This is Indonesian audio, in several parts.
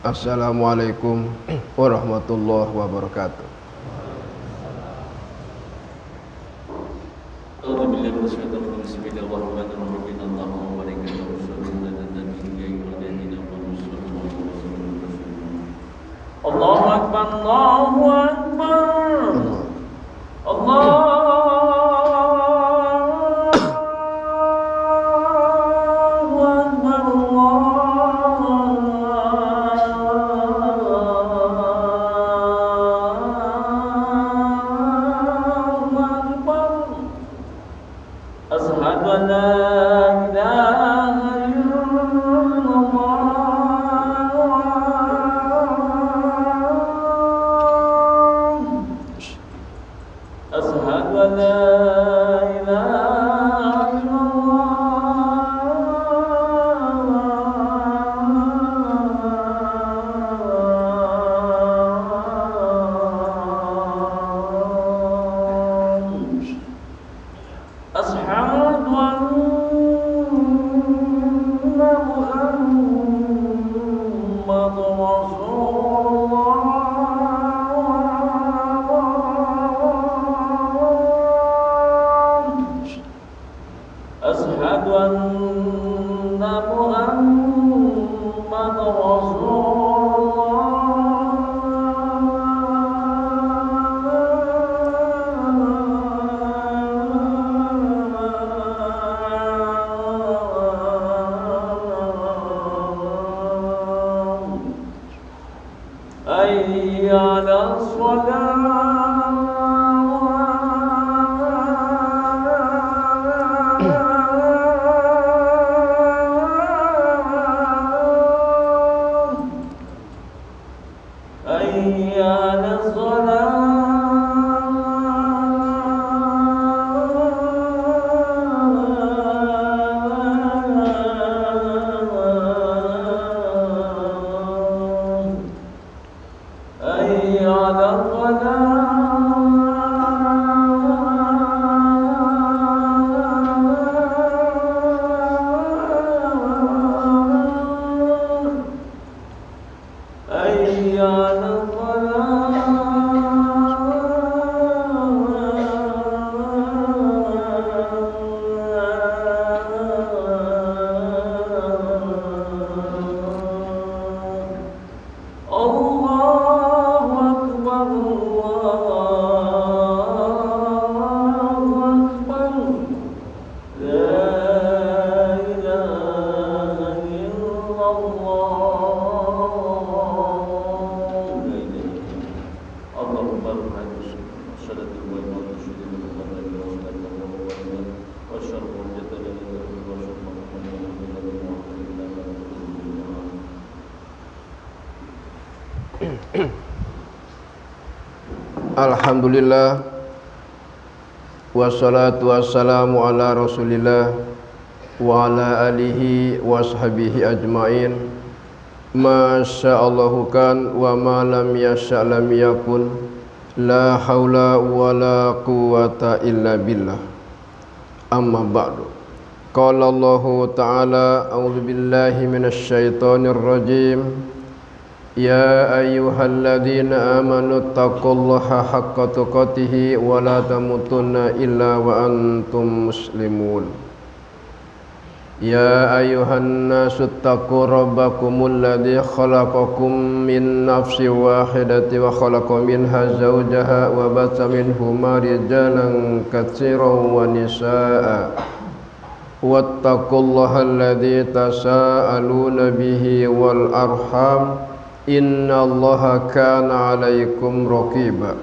Assalamualaikum warahmatullahi wabarakatuh. Allahu Akbar, Allahu Akbar, Asyhadu an la ilaha illallah. Asyhadu an la ilaha illallah. Asyhadu anna Muhammadan Rasulullah. Asyhadu anna Muhammadan Rasulullah. Hayya 'alas shalah. Hayya 'alas shalah. Hayya 'alal falah. Hayya 'alal falah. Allahu Akbar, Allahu Akbar. La ilaha illallah. Allahumma barik salatu wa Alhamdulillah, wassalatu wassalamu ala Rasulillah wa ala alihi wa sahbihi ajmain. Masyaallahu kan wa ma lam yasha' lam yakun. La haula wa la quwata illa billah. Amma ba'du. Qala Allahu ta'ala, a'udzu billahi minasy syaithanir rajim. Ya ayyuhalladzina amanu taqullaha haqqa tuqatih wa la tamutunna illa wa antum muslimun. Ya ayyuhan nasu taqu rabbakumul ladzi khalaqakum min nafsin wahidatin wa khalaqa minha zawjaha wa batha minhuma rijalan katsiran wa nisaa'a. Wattaqullaha alladzi tasaaluna bihi wal arham. Innallaha kana 'alaikum raqiba.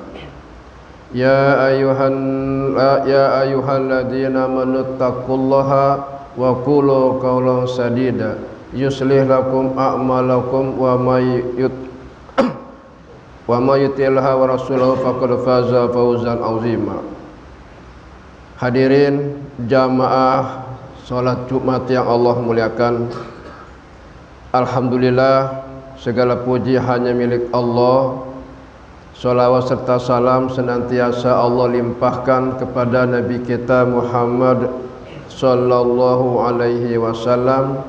Ya ayyuhalladzina amanu taqullaha wa qulu qawlan sadida yuslih lakum a'malakum wa may yuti'illah wa rasulahu faqad faza fawzan 'azima. Hadirin jamaah salat Jumat yang Allah muliakan. Alhamdulillah, segala puji hanya milik Allah. Salawat serta salam senantiasa Allah limpahkan kepada Nabi kita Muhammad sallallahu alaihi wasallam,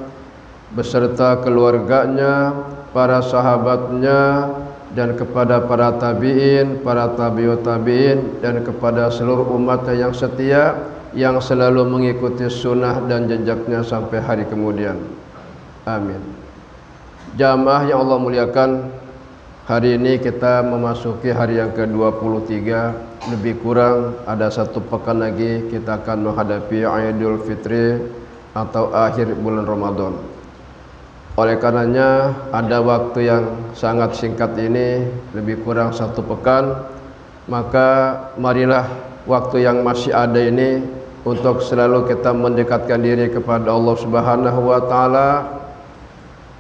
beserta keluarganya, para sahabatnya, dan kepada para tabi'in, para tabi'ut tabi'in, dan kepada seluruh umatnya yang setia, yang selalu mengikuti sunnah dan jejaknya sampai hari kemudian. Amin. Jamaah yang Allah muliakan, hari ini kita memasuki hari yang ke-23. Lebih kurang ada 1 pekan lagi kita akan menghadapi Idul Fitri atau akhir bulan Ramadan. Oleh karenanya ada waktu yang sangat singkat ini, lebih kurang 1 pekan, maka marilah waktu yang masih ada ini untuk selalu kita mendekatkan diri kepada Allah Subhanahu wa taala,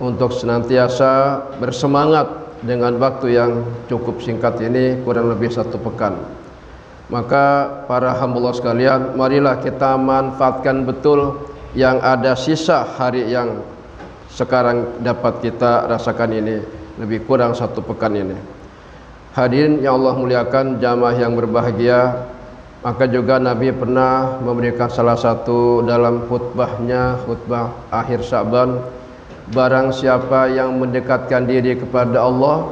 untuk senantiasa bersemangat dengan waktu yang cukup singkat ini, kurang lebih 1 pekan. Maka para hamba Allah sekalian, marilah kita manfaatkan betul yang ada sisa hari yang sekarang dapat kita rasakan ini, lebih kurang 1 pekan ini. Hadirin yang Allah muliakan, jamaah yang berbahagia, maka juga Nabi pernah memberikan salah satu dalam khutbahnya, khutbah akhir Sya'ban, barang siapa yang mendekatkan diri kepada Allah,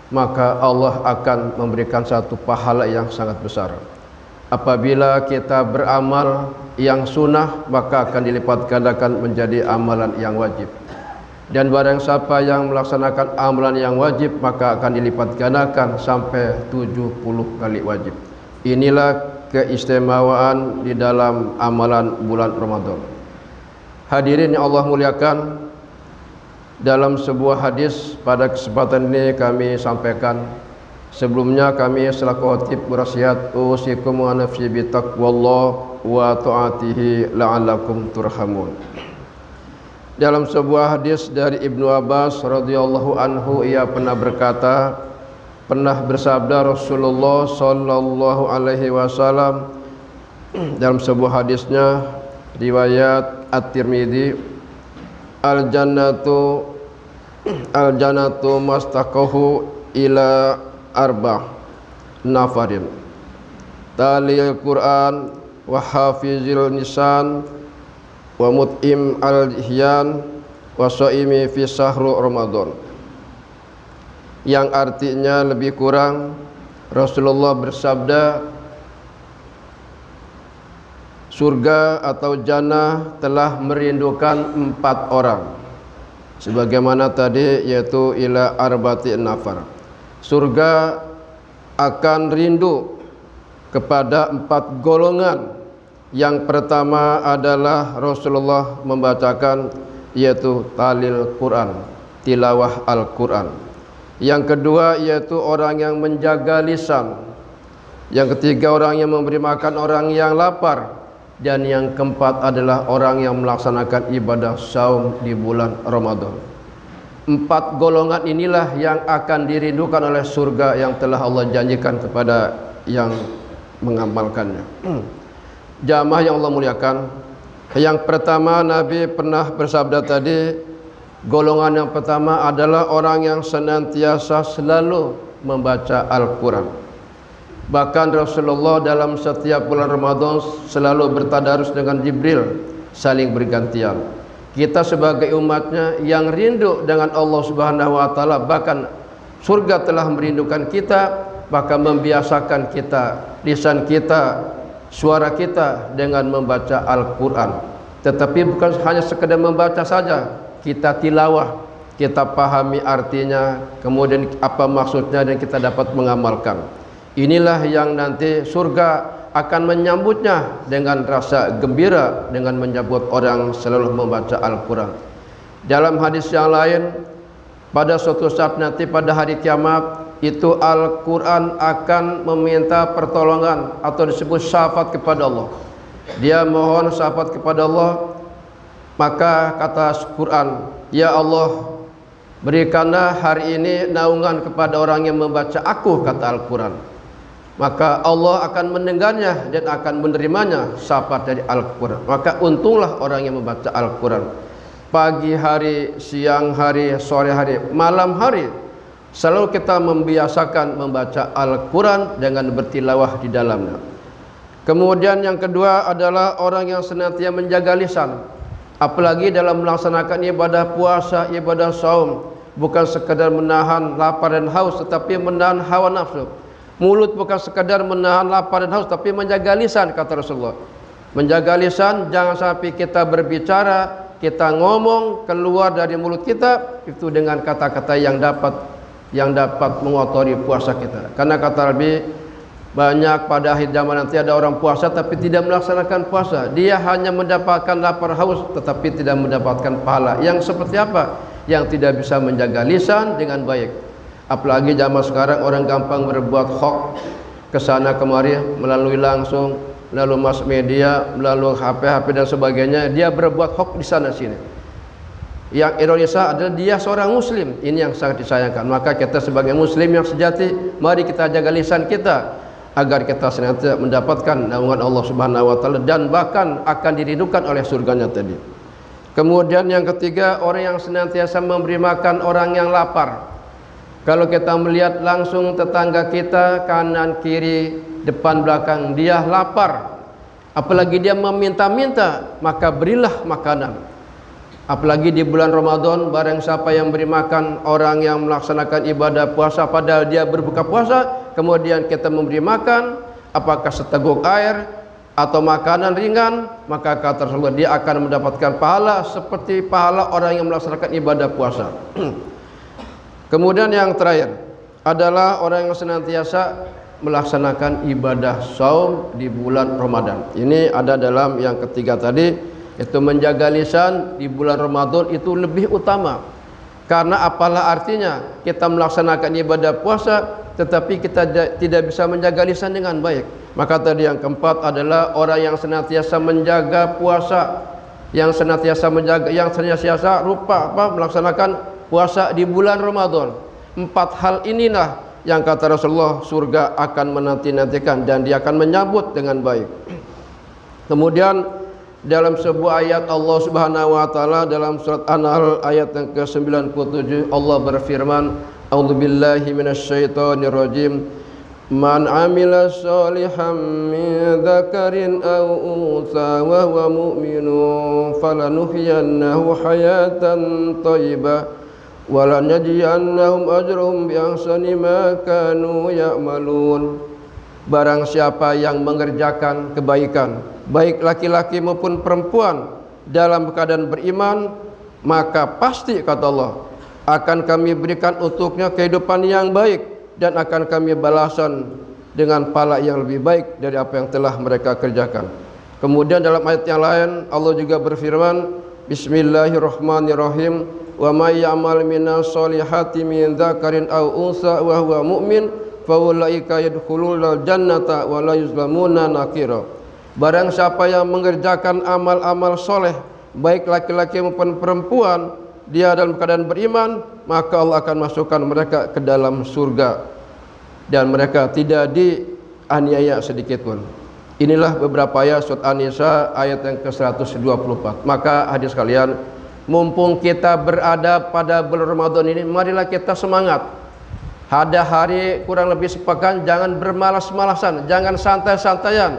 maka Allah akan memberikan satu pahala yang sangat besar. Apabila kita beramal yang sunnah, maka akan dilipat gandakan menjadi amalan yang wajib. Dan barang siapa yang melaksanakan amalan yang wajib, maka akan dilipat gandakan sampai 70 kali wajib. Inilah keistimewaan di dalam amalan bulan Ramadan. Hadirin yang Allah muliakan, dalam sebuah hadis pada kesempatan ini kami sampaikan. Sebelumnya kami selaku khatib berwasiat, usikum wa nafsi bi taqwallah wa ta'atihi la'allakum turhamun. Dalam sebuah hadis dari Ibnu Abbas radhiyallahu anhu, ia pernah berkata, pernah bersabda Rasulullah sallallahu alaihi wasallam dalam sebuah hadisnya riwayat At-Tirmidzi, Al-jannatu mastaqahu ila arba' nafarin, talil Quran wa hafizil nisan wa mut'im al-ihyan wa shaimi fi sahru Ramadan. Yang artinya lebih kurang, Rasulullah bersabda, surga atau jannah telah merindukan 4 orang. Sebagaimana tadi, yaitu ila arba'ati nafar. Surga akan rindu kepada 4 golongan. Yang pertama adalah Rasulullah membacakan, yaitu talil Quran, tilawah Al-Quran. Yang kedua yaitu orang yang menjaga lisan. Yang ketiga orang yang memberi makan orang yang lapar. Dan yang keempat adalah orang yang melaksanakan ibadah saum di bulan Ramadan. 4 golongan inilah yang akan dirindukan oleh surga yang telah Allah janjikan kepada yang mengamalkannya. Jamaah yang Allah muliakan, yang pertama Nabi pernah bersabda tadi, golongan yang pertama adalah orang yang senantiasa selalu membaca Al-Quran. Bahkan Rasulullah dalam setiap bulan Ramadan selalu bertadarus dengan Jibril, saling bergantian. Kita sebagai umatnya yang rindu dengan Allah Subhanahu wa taala, bahkan surga telah merindukan kita, maka membiasakan kita, lisan kita, suara kita dengan membaca Al-Quran. Tetapi bukan hanya sekedar membaca saja, kita tilawah, kita pahami artinya, kemudian apa maksudnya, dan kita dapat mengamalkan. Inilah yang nanti surga akan menyambutnya dengan rasa gembira, dengan menyambut orang selalu membaca Al-Quran. Dalam hadis yang lain, pada suatu saat nanti pada hari kiamat, itu Al-Quran akan meminta pertolongan atau disebut syafaat kepada Allah. Dia mohon syafaat kepada Allah, maka kata Quran, ya Allah, berikanlah hari ini naungan kepada orang yang membaca aku, kata Al-Quran. Maka Allah akan mendengarnya dan akan menerimanya syafaat dari Al-Quran. Maka untunglah orang yang membaca Al-Quran. Pagi hari, siang hari, sore hari, malam hari, selalu kita membiasakan membaca Al-Quran dengan bertilawah di dalamnya. Kemudian yang kedua adalah orang yang senantiasa menjaga lisan. Apalagi dalam melaksanakan ibadah puasa, ibadah saum, bukan sekadar menahan lapar dan haus, tetapi menahan hawa nafsu. Mulut bukan sekadar menahan lapar dan haus, tapi menjaga lisan, kata Rasulullah. Menjaga lisan, jangan sampai kita berbicara, kita ngomong keluar dari mulut kita itu dengan kata-kata yang dapat mengotori puasa kita. Karena kata Nabi, banyak pada akhir zaman nanti ada orang puasa tapi tidak melaksanakan puasa. Dia hanya mendapatkan lapar haus tetapi tidak mendapatkan pahala. Yang seperti apa? Yang tidak bisa menjaga lisan dengan baik. Apalagi zaman sekarang orang gampang berbuat hoax kesana kemari melalui langsung, melalui mass media, melalui HP dan sebagainya. Dia berbuat hoax di sana sini. Yang ironisnya adalah dia seorang muslim. Ini yang sangat disayangkan. Maka kita sebagai muslim yang sejati, mari kita jaga lisan kita agar kita senantiasa mendapatkan naungan Allah Subhanahu wa taala dan bahkan akan dirindukan oleh surganya tadi. Kemudian yang ketiga, orang yang senantiasa memberi makan orang yang lapar. Kalau kita melihat langsung tetangga kita kanan kiri depan belakang dia lapar, apalagi dia meminta-minta, maka berilah makanan. Apalagi di bulan Ramadan, barang siapa yang beri makan orang yang melaksanakan ibadah puasa padahal dia berbuka puasa, kemudian kita memberi makan, apakah seteguk air atau makanan ringan, maka kata Rasulullah dia akan mendapatkan pahala seperti pahala orang yang melaksanakan ibadah puasa. Kemudian yang terakhir adalah orang yang senantiasa melaksanakan ibadah saum di bulan Ramadan. Ini ada dalam yang ketiga tadi. Itu menjaga lisan di bulan Ramadan itu lebih utama. Karena apalah artinya kita melaksanakan ibadah puasa tetapi kita tidak bisa menjaga lisan dengan baik. Maka tadi yang keempat adalah orang yang senantiasa menjaga puasa, yang senantiasa melaksanakan puasa di bulan Ramadan. 4 hal inilah yang kata Rasulullah surga akan menanti-nantikan dan dia akan menyambut dengan baik. Kemudian dalam sebuah ayat Allah Subhanahu wa taala dalam surat An-Nahl ayat yang ke-97 Allah berfirman, A'udzubillahi minasyaitonir rajim. Man 'amila shalihan min dzakarin aw untha wa huwa mu'minun falanuhyiyannahu hayatan thayyibah wa lanajziyannahum ajrahum bi ahsani ma kanu ya'malun. Barang siapa yang mengerjakan kebaikan, baik laki-laki maupun perempuan, dalam keadaan beriman, maka pasti kata Allah akan kami berikan untuknya kehidupan yang baik dan akan kami balasan dengan pahala yang lebih baik dari apa yang telah mereka kerjakan. Kemudian dalam ayat yang lain Allah juga berfirman, Bismillahirrahmanirrahim, wa may ya'mal minas solihati min dzakarin aw unsa wa huwa mu'min faulaika yadkhulul jannata wa la yuzlamuna nakira. Barang siapa yang mengerjakan amal-amal soleh, baik laki-laki maupun perempuan, dia dalam keadaan beriman, maka Allah akan masukkan mereka ke dalam surga dan mereka tidak dianiaya sedikit pun. Inilah beberapa ayat surat An-Nisa ayat yang ke-124. Maka hadis kalian, mumpung kita berada pada bulan Ramadan ini, marilah kita semangat. Ada hari kurang lebih sepekan, jangan bermalas-malasan, jangan santai-santaian.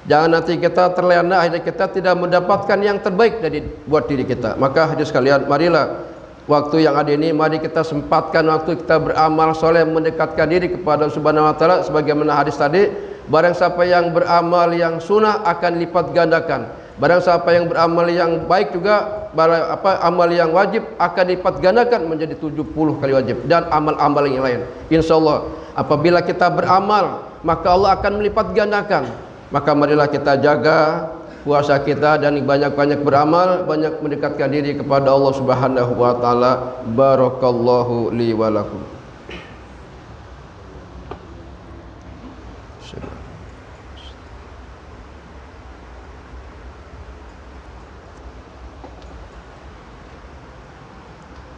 Jangan nanti kita terlena, akhirnya kita tidak mendapatkan yang terbaik dari buat diri kita. Maka hadis kalian, marilah waktu yang ada ini, mari kita sempatkan waktu kita beramal soleh, mendekatkan diri kepada Subhanahu wa taala. Sebagaimana hadis tadi, barang siapa yang beramal yang sunnah akan lipat gandakan. Barang siapa yang beramal yang baik juga, amal yang wajib akan lipat gandakan menjadi 70 kali wajib dan amal-amal yang lain. Insyaallah apabila kita beramal, maka Allah akan melipat gandakan. Maka marilah kita jaga puasa kita dan banyak-banyak beramal, banyak mendekatkan diri kepada Allah Subhanahu wa taala. Barakallahu li wa lakum.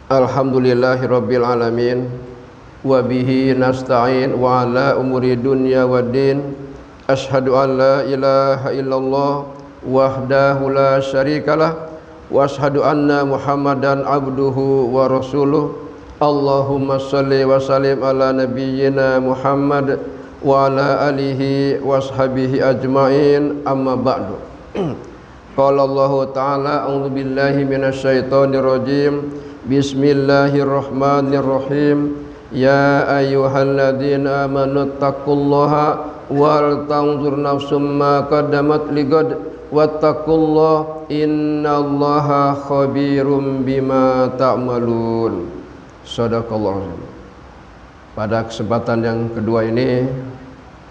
Alhamdulillahirabbil alamin wa bihi nasta'in wa ala umuri dunya waddin. Asyhadu an la ilaha illallah wahdahu la syarikalah wa asyhadu anna Muhammadan abduhu wa rasuluh. Allahumma shalli wa sallim ala nabiyyina Muhammad wa ala alihi wa ashabihi ajmain. Amma ba'du. Qala Allah Ta'ala a'udzu billahi minasyaitonir rajim. Bismillahirrahmanirrahim. Ya ayyuhalladzina amanu taqullaha wal tanzur nafsum ma qaddamat ligad wattaqullaha innallaha khabirum bima ta'malun. Shadaqallahu azim. Pada kesempatan yang kedua ini,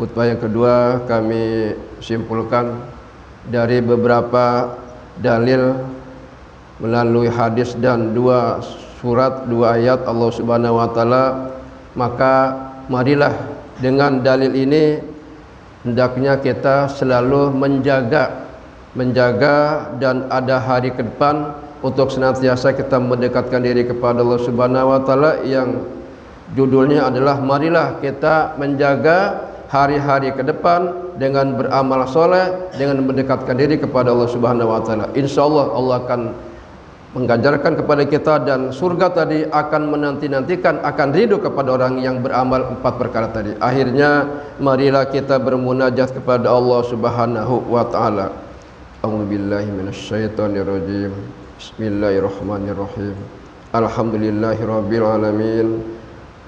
khutbah yang kedua, kami simpulkan dari beberapa dalil melalui hadis dan dua surat, dua ayat Allah Subhanahu wa taala. Maka marilah dengan dalil ini hendaknya kita selalu menjaga dan ada hari ke depan untuk senantiasa kita mendekatkan diri kepada Allah Subhanahu wa taala, yang judulnya adalah marilah kita menjaga hari-hari ke depan dengan beramal soleh, dengan mendekatkan diri kepada Allah Subhanahu wa taala. Insyaallah Allah akan mengganjarkan kepada kita, dan surga tadi akan menanti-nantikan, akan ridho kepada orang yang beramal 4 perkara tadi. Akhirnya marilah kita bermunajat kepada Allah Subhanahu wa taala. A'udzubillahi minasyaitonir rajim. Bismillahirrahmanirrahim. Alhamdulillahirabbil alamin.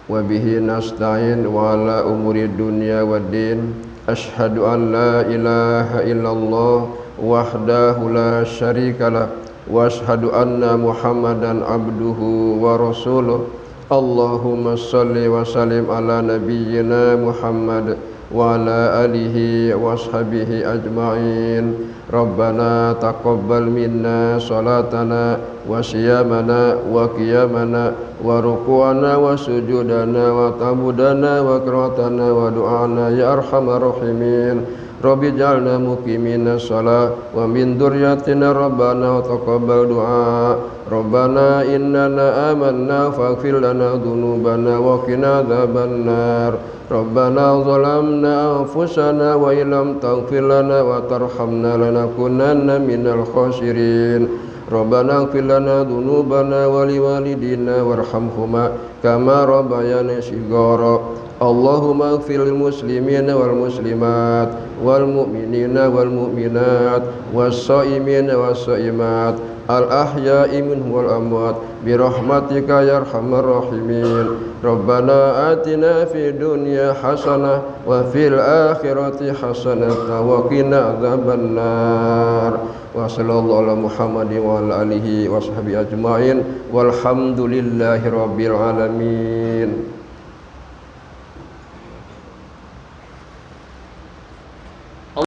Wa bihi nasta'in wa ala umuri dunya waddin. Asyhadu an la ilaha illallah wahdahu la syarikalah wa asyhadu anna Muhammadan abduhu wa rasuluh. Allahumma shalli wa sallim ala nabiyyina Muhammad wa ala alihi wa ashabihi ajma'in. Rabbana taqabbal minna salatana wa siyamana wa qiyamana wa ruku'ana wa sujudana wa tabudana wa qiraatana wa du'ana ya arhamar rahimin. Rabbi ij'alna muqimina shalah wa min dzurriyyatina rabbana wa taqabbal du'a. Rabbana innana amanna faghfir lana dzunubana wa qina adzabannar. Rabbana zalamna anfusana wa illam taghfir lana wa tarhamna lanakunanna minal khasirin. Rabbana ighfir lana dzunubana wa liwalidina warhamhuma kama rabbayana shighara. Allahumma ighfir lil muslimina wal muslimat wal mu'minina wal mu'minat was shaimina was shaimat al ahya'i minhum wal amwat bi rahmatika ya arhamar rahimin. Rabbana atina fid dunya hasanah wa fil akhirati hasanah wa qina adzabannar. Wa sallallahu ala Muhammadin wa ala alihi wa sahbihi ajma'in walhamdulillahi rabbil alamin.